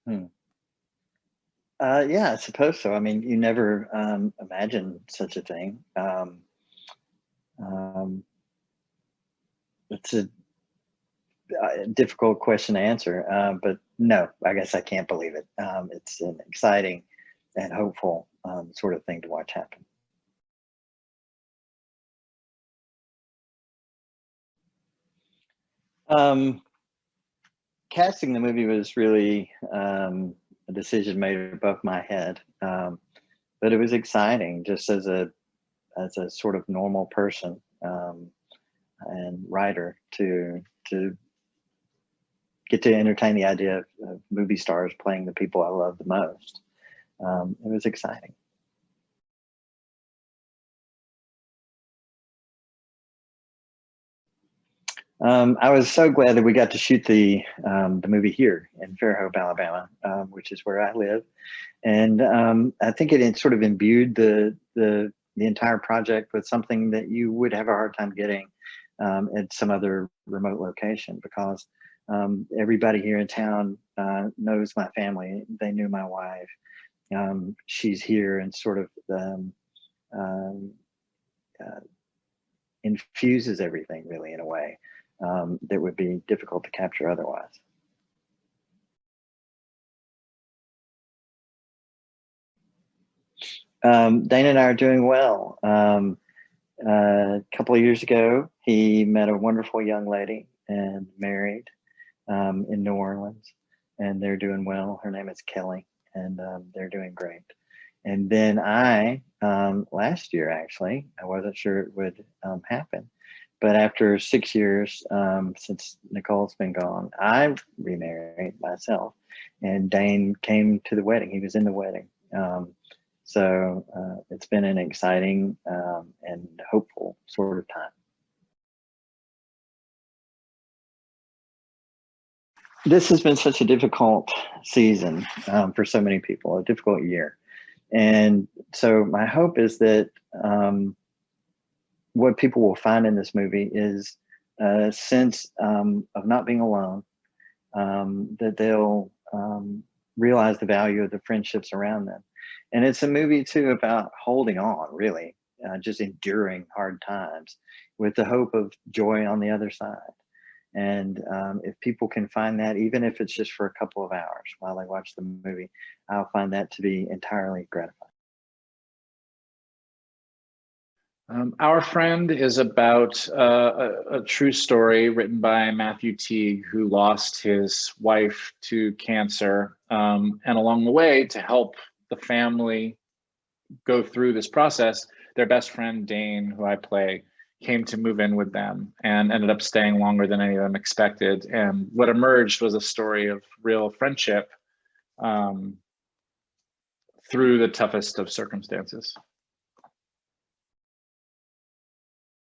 Hmm. Yeah, I suppose so. I mean, you never imagine such a thing. Um, it's a difficult question to answer, but no, I guess I can't believe it. It's an exciting and hopeful sort of thing to watch happen. Um, Casting the movie was really a decision made above my head, but it was exciting just as a sort of normal person and writer to get to entertain the idea of movie stars playing the people I love the most. It was exciting. I was so glad that we got to shoot the movie here in Fairhope, Alabama, which is where I live, and I think it sort of imbued the entire project with something that you would have a hard time getting at some other remote location because everybody here in town knows my family. They knew my wife. She's here and sort of um, uh, infuses everything really in a way that would be difficult to capture otherwise. Dane and I are doing well. A couple of years ago, he met a wonderful young lady and married in New Orleans, and they're doing well. Her name is Kelly, and they're doing great. And then last year actually, I wasn't sure it would happen, but after 6 years since Nicole's been gone, I remarried myself, and Dane came to the wedding. He was in the wedding. So it's been an exciting and hopeful sort of time. This has been such a difficult season for so many people, a difficult year. And so my hope is that what people will find in this movie is a sense of not being alone, that they'll realize the value of the friendships around them. And it's a movie too about holding on, really, just enduring hard times with the hope of joy on the other side. And if people can find that, even if it's just for a couple of hours while they watch the movie, I'll find that to be entirely gratifying. Our Friend is about a true story written by Matthew Teague, who lost his wife to cancer. And along the way, to help the family go through this process, their best friend, Dane, who I play, came to move in with them and ended up staying longer than any of them expected. And what emerged was a story of real friendship um, through the toughest of circumstances.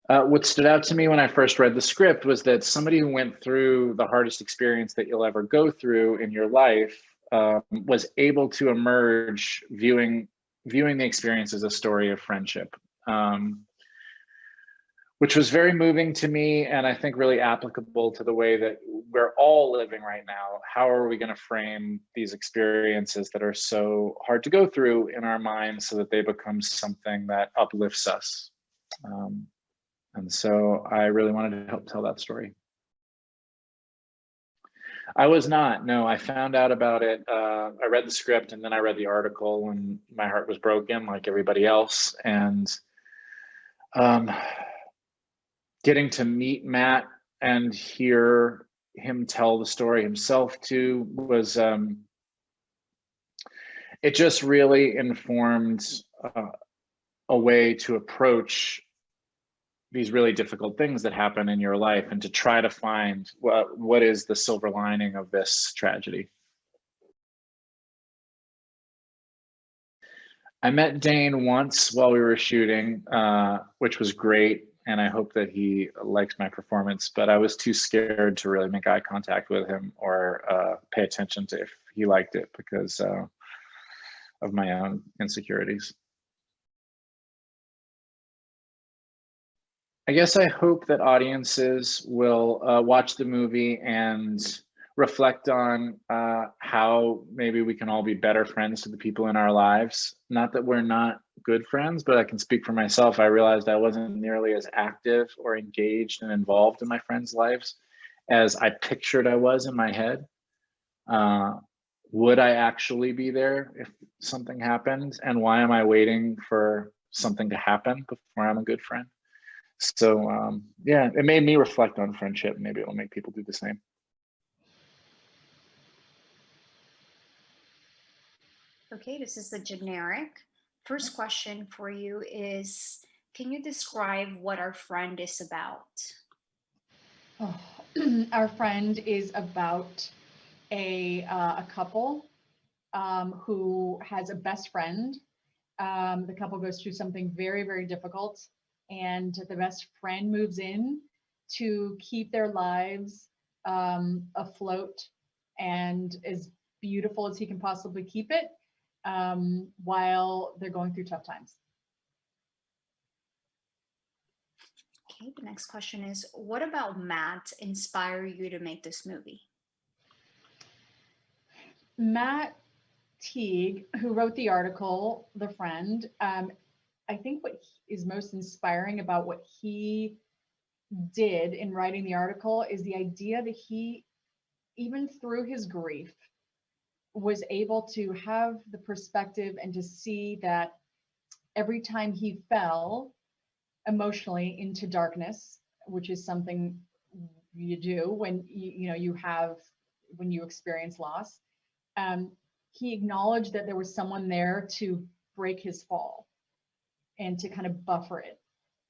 What stood out to me when I first read the script was that somebody who went through the hardest experience that you'll ever go through in your life was able to emerge viewing the experience as a story of friendship, which was very moving to me, and I think really applicable to the way that we're all living right now. How are we going to frame these experiences that are so hard to go through in our minds so that they become something that uplifts us? And so I really wanted to help tell that story. I was not. No, I found out about it. I read the script and then I read the article, and my heart was broken like everybody else. And um, getting to meet Matt and hear him tell the story himself too was it just really informed a way to approach these really difficult things that happen in your life and to try to find what is the silver lining of this tragedy. I met Dane once while we were shooting, which was great. And I hope that he likes my performance, but I was too scared to really make eye contact with him or pay attention to if he liked it because of my own insecurities. I guess I hope that audiences will watch the movie and reflect on how maybe we can all be better friends to the people in our lives. Not that we're not good friends, but I can speak for myself. I realized I wasn't nearly as active or engaged and involved in my friends' lives as I pictured I was in my head. Would I actually be there if something happened? And why am I waiting for something to happen before I'm a good friend? So yeah, it made me reflect on friendship. Maybe it'll make people do the same. Okay, this is the generic. First question for you is, can you describe what our friend is about? Oh, our friend is about a couple who has a best friend. The couple goes through something very, very difficult, and the best friend moves in to keep their lives afloat and as beautiful as he can possibly keep it while they're going through tough times. Okay, the next question is, what about Matt inspire you to make this movie? Matt Teague, who wrote the article, The Friend, I think what is most inspiring about what he did in writing the article is the idea that he, even through his grief, was able to have the perspective and to see that every time he fell emotionally into darkness, which is something you do when when you experience loss, he acknowledged that there was someone there to break his fall and to kind of buffer it.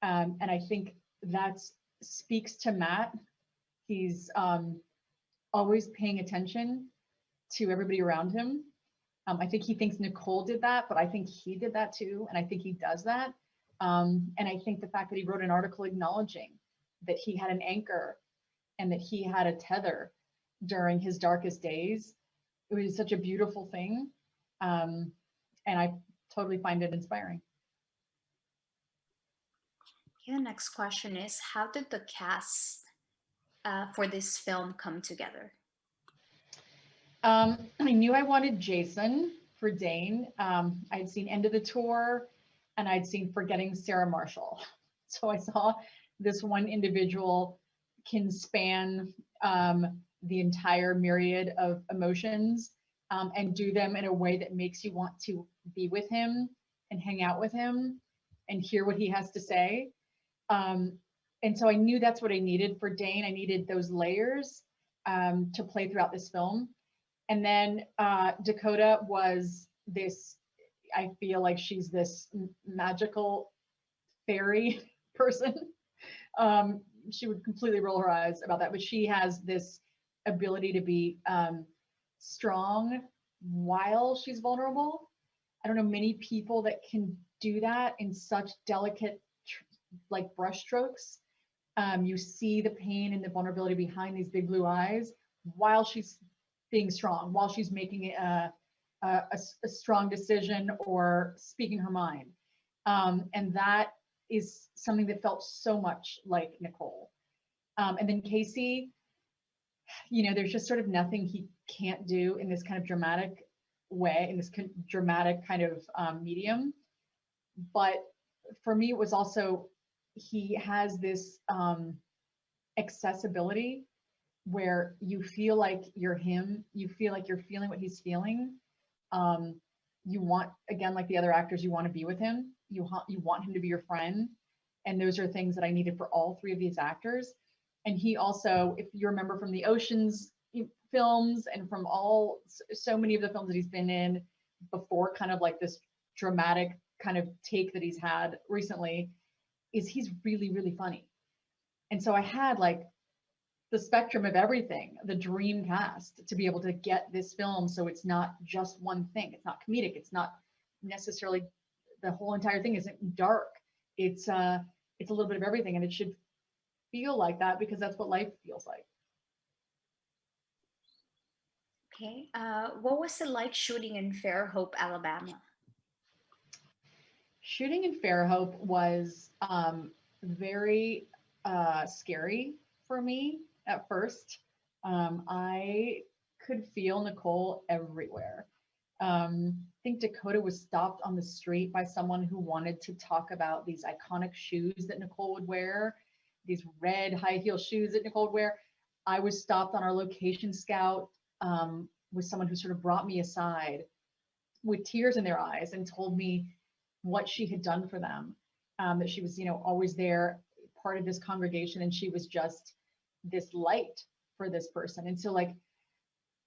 And I think that speaks to Matt. He's always paying attention to everybody around him. I think he thinks Nicole did that, but I think he did that too. And I think he does that. And I think the fact that he wrote an article acknowledging that he had an anchor and that he had a tether during his darkest days, it was such a beautiful thing. And I totally find it inspiring. Okay, the next question is, how did the cast for this film come together? I knew I wanted Jason for Dane. I'd seen End of the Tour and I'd seen Forgetting Sarah Marshall. So I saw this one individual can span the entire myriad of emotions and do them in a way that makes you want to be with him and hang out with him and hear what he has to say. And so I knew that's what I needed for Dane. I needed those layers to play throughout this film. And then Dakota was this, I feel like she's this magical fairy person. She would completely roll her eyes about that, but she has this ability to be strong while she's vulnerable. I don't know many people that can do that in such delicate, like brushstrokes. You see the pain and the vulnerability behind these big blue eyes while she's being strong, while she's making a strong decision or speaking her mind. And that is something that felt so much like Nicole. And then Casey, there's just sort of nothing he can't do in this kind of dramatic way, in this dramatic kind of medium. But for me, it was also, he has this accessibility where you feel like you're him, you feel like you're feeling what he's feeling. You want, again, like the other actors, you want to be with him. You want him to be your friend. And those are things that I needed for all three of these actors. And he also, if you remember from the Oceans films and from so many of the films that he's been in before, kind of like this dramatic kind of take that he's had recently, is he's really, really funny. And so I had like the spectrum of everything, the dream cast, to be able to get this film so it's not just one thing. It's not comedic. It's not necessarily, the whole entire thing isn't dark. It's a little bit of everything, and it should feel like that because that's what life feels like. Okay, what was it like shooting in Fairhope, Alabama? Shooting in Fairhope was very scary for me at first. I could feel Nicole everywhere. I think Dakota was stopped on the street by someone who wanted to talk about these iconic shoes that Nicole would wear, these red high heel shoes that Nicole would wear. I was stopped on our location scout with someone who sort of brought me aside with tears in their eyes and told me what she had done for them, that she was, always there, part of this congregation, and she was just this light for this person. And so like,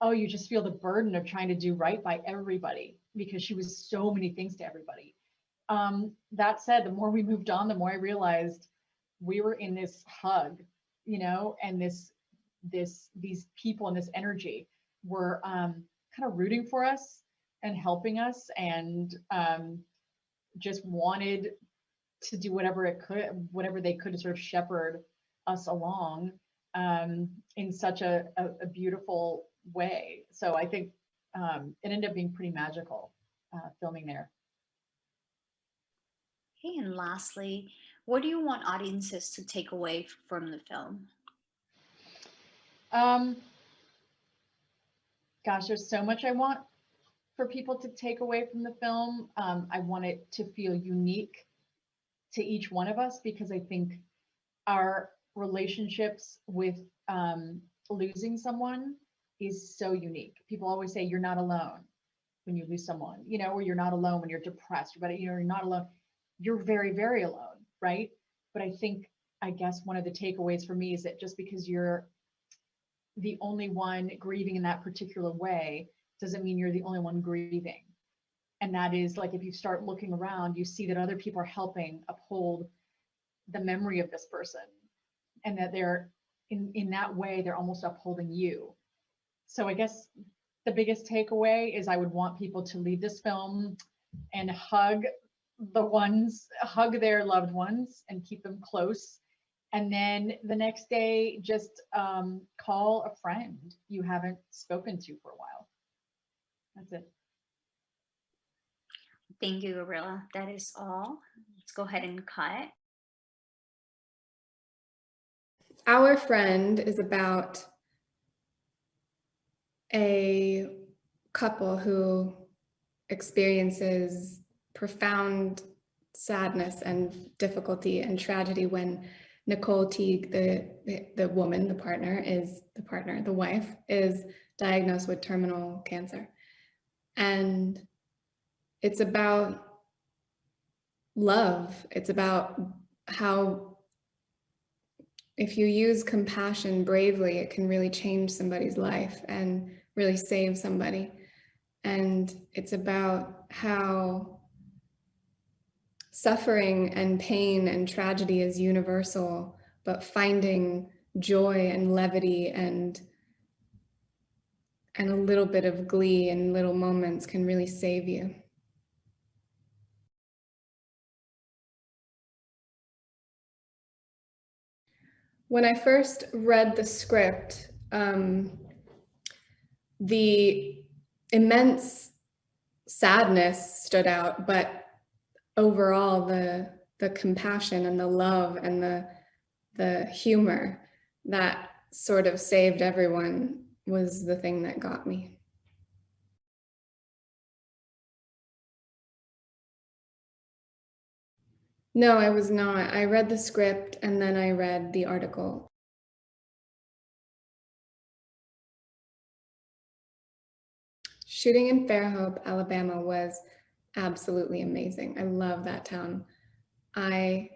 oh, you just feel the burden of trying to do right by everybody because she was so many things to everybody. That said, the more we moved on, the more I realized we were in this hug, and these people and this energy were kind of rooting for us and helping us, and just wanted to do whatever they could to sort of shepherd us along in such a beautiful way. So I think it ended up being pretty magical filming there. Okay, and lastly, what do you want audiences to take away from the film? Gosh, there's so much I want for people to take away from the film. I want it to feel unique to each one of us, because I think our relationships with losing someone is so unique. People always say you're not alone when you lose someone, or you're not alone when you're depressed, but you're not alone. You're very, very alone, right? But I guess one of the takeaways for me is that just because you're the only one grieving in that particular way doesn't mean you're the only one grieving. And that is like, if you start looking around, you see that other people are helping uphold the memory of this person, and that they're in that way, they're almost upholding you. So I guess the biggest takeaway is I would want people to leave this film and hug their loved ones and keep them close. And then the next day, just call a friend you haven't spoken to for a while. That's it. Thank you, Gabriela. That is all. Let's go ahead and cut. Our Friend is about a couple who experiences profound sadness and difficulty and tragedy when Nicole Teague, the woman, the wife, is diagnosed with terminal cancer. And it's about love. It's about how if you use compassion bravely, it can really change somebody's life and really save somebody. And it's about how suffering and pain and tragedy is universal, but finding joy and levity and a little bit of glee in little moments can really save you. When I first read the script, the immense sadness stood out, but overall the compassion and the love and the humor that sort of saved everyone was the thing that got me. No, I was not. I read the script and then I read the article. Shooting in Fairhope, Alabama was absolutely amazing. I love that town. I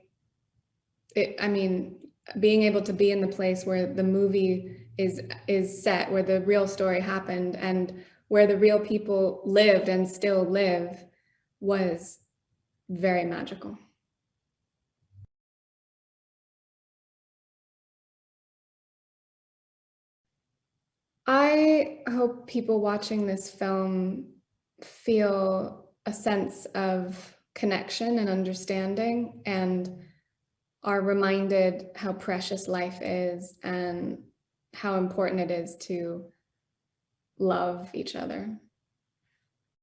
mean, being able to be in the place where the movie is set, where the real story happened and where the real people lived and still live was very magical. I hope people watching this film feel a sense of connection and understanding and are reminded how precious life is and how important it is to love each other.